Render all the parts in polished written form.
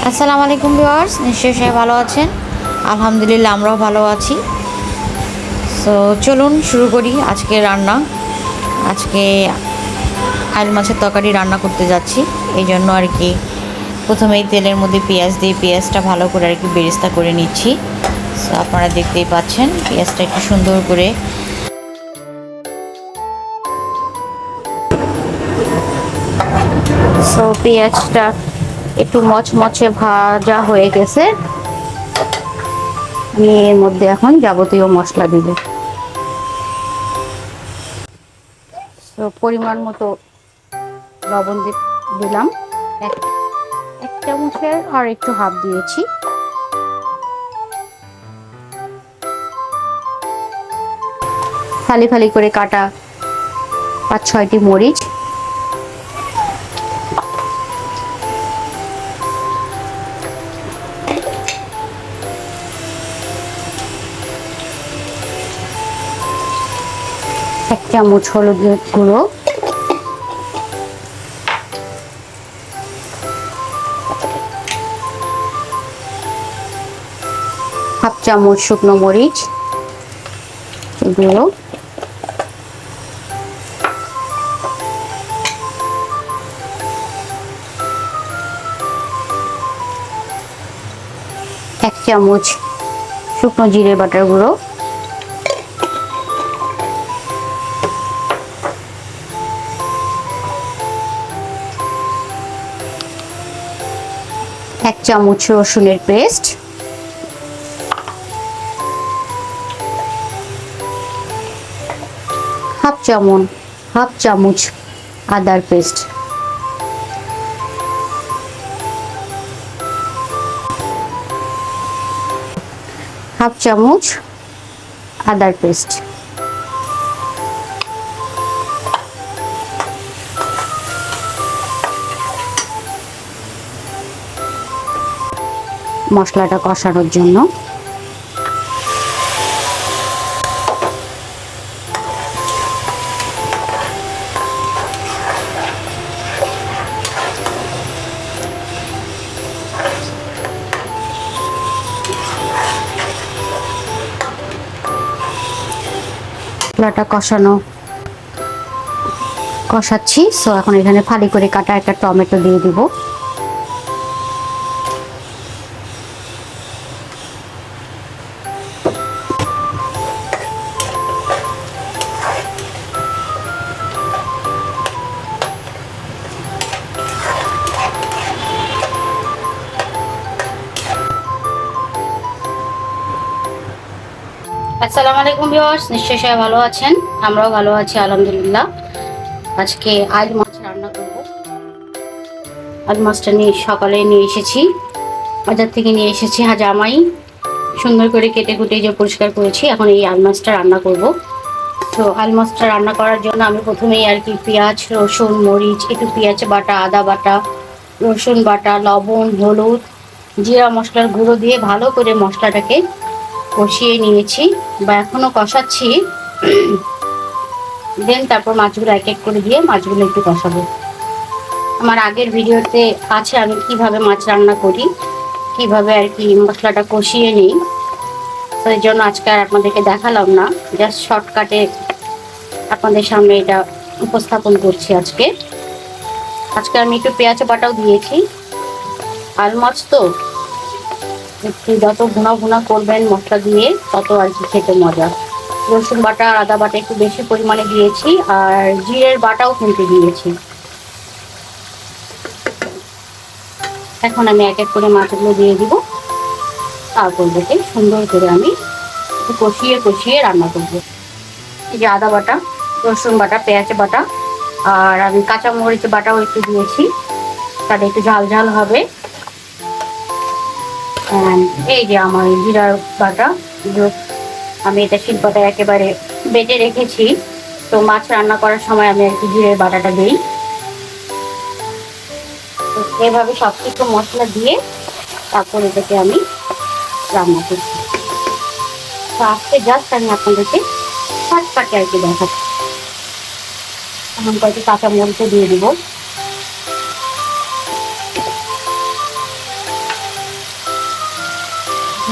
আসসালামু আলাইকুম ভিউয়ার্স, নিশ্চয়ই সবাই ভালো আছেন। আলহামদুলিল্লাহ আমরাও ভালো আছি। সো চলুন শুরু করি আজকে রান্না। আজকে আইল মাছের তরকারি রান্না করতে যাচ্ছি। এই জন্য আর কি প্রথমেই তেলের মধ্যে পেঁয়াজ দিয়ে পেঁয়াজটা ভালো করে আর কি বেরেস্তা করে নিচ্ছি। সো আপনারা দেখতেই পাচ্ছেন পেঁয়াজটা একটু সুন্দর করে পেঁয়াজটা একটু মচমচে ভাজা হয়ে গেছে। আমি এর মধ্যে এখন যাবতীয় মশলা দিব। তো পরিমাণ মতো লবণ দিলাম, এক চামচের আর একটু হাফ দিয়েছি। ফালি ফালি করে কাটা 5-6টি মরিচ, এক চামচ হলুদের গুঁড়ো, হাফ চামচ শুকনো মরিচ গুঁড়ো, এক চামচ শুকনো জিরে বাটার গুঁড়ো, এক চামচ রসুনের পেস্ট, হাফ চামচ আদার পেস্ট, হাফ চামচ আদার পেস্ট, মশলাটা কষানোর জন্য মশলাটা কষাচ্ছি। সো এখন এখানে ফালি করে কাটা একটা টমেটো দিয়ে দিব। আসসালামু আলাইকুম ভিউয়ার্স, নিশ্চয়ই সবাই ভালো আছেন। আমরাও ভালো আছি আলহামদুলিল্লাহ। আজকে আইল মাছ রান্না করব। আইল মাছটা সকালে নিয়ে এসেছি, বাজার থেকে নিয়ে এসেছি। জামাই সুন্দর করে কেটে কুটে যে পরিষ্কার করেছি। এখন এই আইল মাছটা রান্না করব। তো আইল মাছটা রান্না করার জন্য আমি প্রথমেই আর কি পেঁয়াজ, রসুন, মরিচ, একটু পেঁয়াজ বাটা, আদা বাটা, রসুন বাটা, লবণ, হলুদ, জিরা মশলার গুঁড়ো দিয়ে ভালো করে মশলাটাকে কষিয়ে নিয়েছি বা এখনো কষাচ্ছি। দেন তারপর মাছগুলো এক এক করে দিয়ে মাছগুলো একটু কষাবো। আমার আগের ভিডিওতে আছে আমি কিভাবে মাছ রান্না করি, কিভাবে আর কি মশলাটা কষিয়ে নিই। তো এই জন্য আজকে আর আপনাদেরকে দেখালাম না, জাস্ট শর্টকাটে আপনাদের সামনে এটা উপস্থাপন করছি। আজকে আমি একটু পেঁয়াজ বাটাও দিয়েছি। আলু মাছ তো একটু যত ভুনা ভুনা করবেন মশলা দিয়ে তত আর কি খেতে মজা। রসুন বাটা আর আদা বাটা একটু বেশি পরিমাণে দিয়েছি, আর জিরের বাটাও কিন্তু দিয়েছি। এখন আমি এক এক করে মাছগুলো দিয়ে দিব। তারপর দেখে সুন্দর করে আমি একটু কষিয়ে রান্না করব। এই যে আদা বাটা, রসুন বাটা, পেঁয়াজ বাটা আর আমি কাঁচা মরিচ বাটাও একটু দিয়েছি, তাহলে একটু ঝাল ঝাল হবে। এই যে আমার জিরার বাটা, আমি এটা শিলপাতায় একেবারে বেটে রেখেছি। তো মাছ রান্না করার সময় আমি আর কি জিরের বাটাটা দিই। তো এভাবে সব কিছু মশলা দিয়ে তারপর এটাকে আমি রান্না করছি। তো আজকে জাস্ট আমি আপনাদেরকে শর্টকাটে আর কি দেখাচ্ছি। এখন কয়েকটি কাঁচা মরিচ দিয়ে দিব।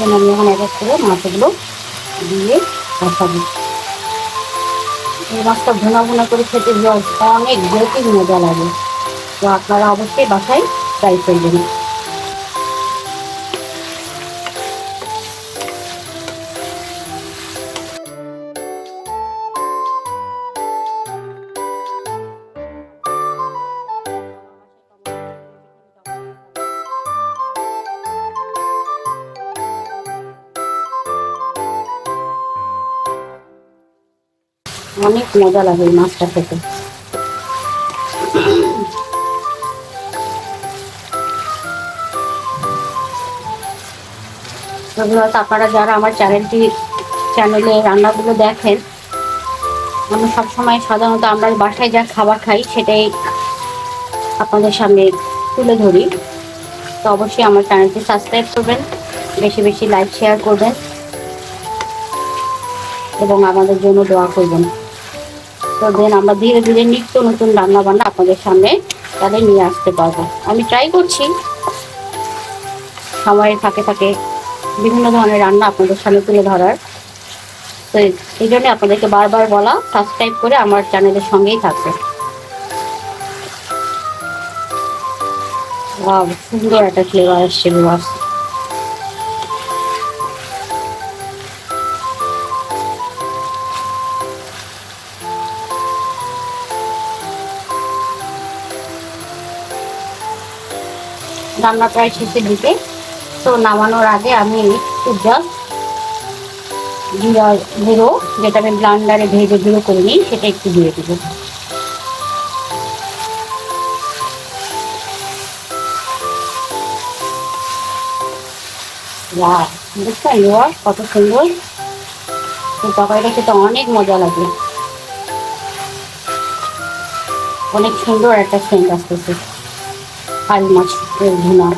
আমি এখন এক এক করে মাছগুলো দিয়ে কষাবো। এই মাছটা ভুনা ভুনা করে খেতে অনেক বেশি মজা লাগে। তো আপনারা অবশ্যই বাসায় ট্রাই করবেন। অনেক মজা লাগে এই মাছটা খেতে। আপনারা যারা আমার চ্যানেলে রান্নাগুলো দেখেন, আমি সবসময় সাধারণত আমরা বাসায় যা খাবার খাই সেটাই আপনাদের সামনে তুলে ধরি। তো অবশ্যই আমার চ্যানেলটি সাবস্ক্রাইব করবেন, বেশি বেশি লাইক শেয়ার করবেন এবং আমাদের জন্য দোয়া করবেন। তো দেন আমরা ধীরে ধীরে নিত্য নতুন রান্না বান্না আপনাদের সামনে তাদের নিয়ে আসতে পারবো। আমি ট্রাই করছি সময়ের ফাঁকে ফাঁকে বিভিন্ন ধরনের রান্না আপনাদের সামনে তুলে ধরার। তো এই জন্য আপনাদেরকে বারবার বলা, সাবস্ক্রাইব করে আমার চ্যানেলের সঙ্গেই থাকবে। সুন্দর একটা ফ্লেভার আসছে বিবাস। রান্না প্রায় শেষের দিকে। তো নামানোর আগে আমি জাস্ট জিরা গুঁড়ো, যেটা আমি ব্লান্ডারে ভেজে গুঁড়ো করে নিই, সেটা একটু দিয়ে দেবো। বুঝছেন লোয়ার কত সুন্দর। এই তরকারিটা খেতে অনেক মজা লাগে, অনেক সুন্দর একটা সেন্ট আসতেছে কাল মাছ ভুনা।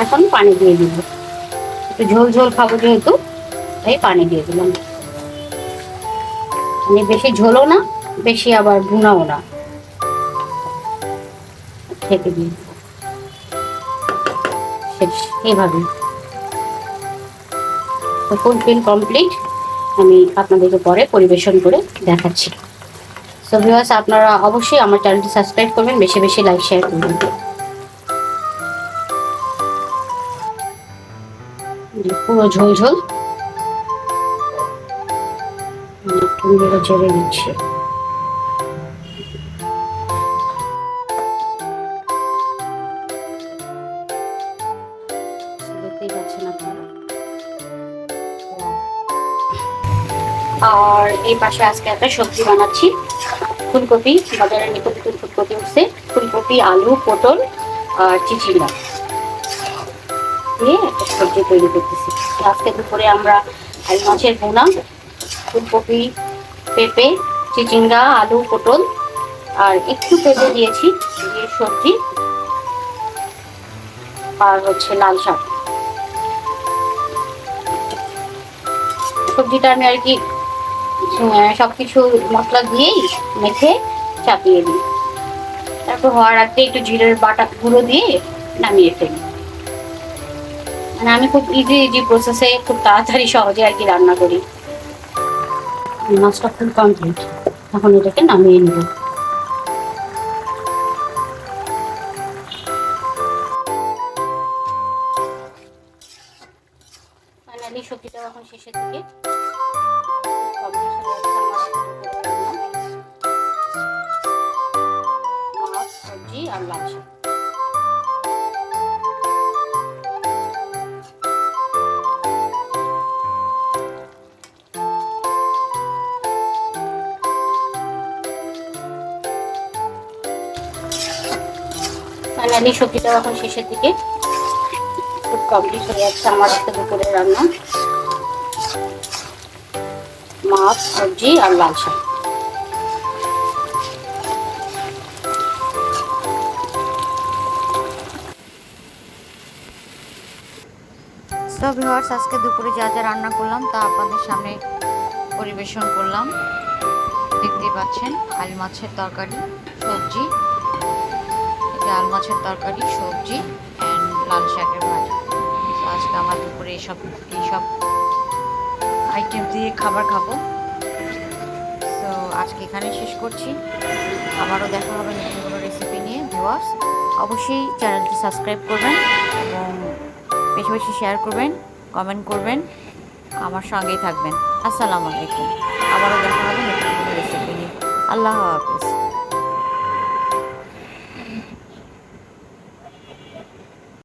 এখন পানি দিয়ে দিব, একটু ঝোল ঝোল খাবো যেহেতু, তাই পানি দিয়ে দিলাম। মানে বেশি ঝোলও না, বেশি আবার ভুনাও না, খেতে দিই এইভাবে। তো ফুলফিল কমপ্লিট, আমি আপনাদেরকে পরে পরিবেশন করে দেখাচ্ছি। সো ভিউয়ার্স, আপনারা অবশ্যই আমার চ্যানেলটি সাবস্ক্রাইব করবেন, বেশি বেশি লাইক শেয়ার করবেন। পুরো ঝোল ঝোল ছেড়ে দিচ্ছি। দেখতেই পাচ্ছেন আপনারা। আর এই পাশে আজকে একটা সবজি বানাচ্ছি, ফুলকপি, বাজারে নিত্য নতুন ফুলকপি উঠছে, ফুলকপি, আলু, পটল আর চিচিঙ্গা দিয়ে একটা সবজি তৈরি করতেছি। আজকে দুপুরে আমরা মাছের ভুনা, ফুলকপি, পেঁপে, চিচিঙ্গা, আলু, পটল আর একটু পেঁপে দিয়েছি, দিয়ে সবজি আর হচ্ছে লাল শাক। সবজিটা আমি আর কি সবকিছু মশলা দিয়েই মেখে চাপিয়ে দিই, তারপর হওয়ার আগে একটু জিরের বাটা গুঁড়ো দিয়ে নামিয়ে ফেলি। মানে আমি খুব ইজি প্রসেসে খুব তাড়াতাড়ি সহজে আর কি রান্না করি। মাছটা ফুল কমপ্লিট, এখন এটাকে নামিয়ে নেব। ফাইনালি সবজিটা এখন শেষের দিকে মাছ, সবজি আর লাল শাক। ফাইনালি সবজিটা এখন শেষের দিকে খুব কমপ্লিট হয়ে যাচ্ছে আমার আজকে দুপুরের রান্না, মাছ, সবজি আর লাল শাক। তো ভিউয়ার্স, আজকে দুপুরে যা যা রান্না করলাম তা আপনাদের সামনে পরিবেশন করলাম। দেখতে পাচ্ছেন আল মাছের তরকারি, সবজি, এটা আল মাছের তরকারি, সবজি অ্যান্ড লাল শাকের ভাজা। তো আজকে আমার দুপুরে এইসব আইটেম দিয়ে খাবার খাবো। তো আজকে এখানে শেষ করছি, আবারও দেখা হবে নতুন কোনো রেসিপি নিয়ে। ভিউয়ার্স, অবশ্যই চ্যানেলটি সাবস্ক্রাইব করবেন এবং বেশি বেশি শেয়ার করবেন, কমেন্ট করবেন, আমার সঙ্গেই থাকবেন। আসসালামু আলাইকুম। আবারও দেখা হবে নতুন কোনো রেসিপি নিয়ে। আল্লাহ হাফেজ।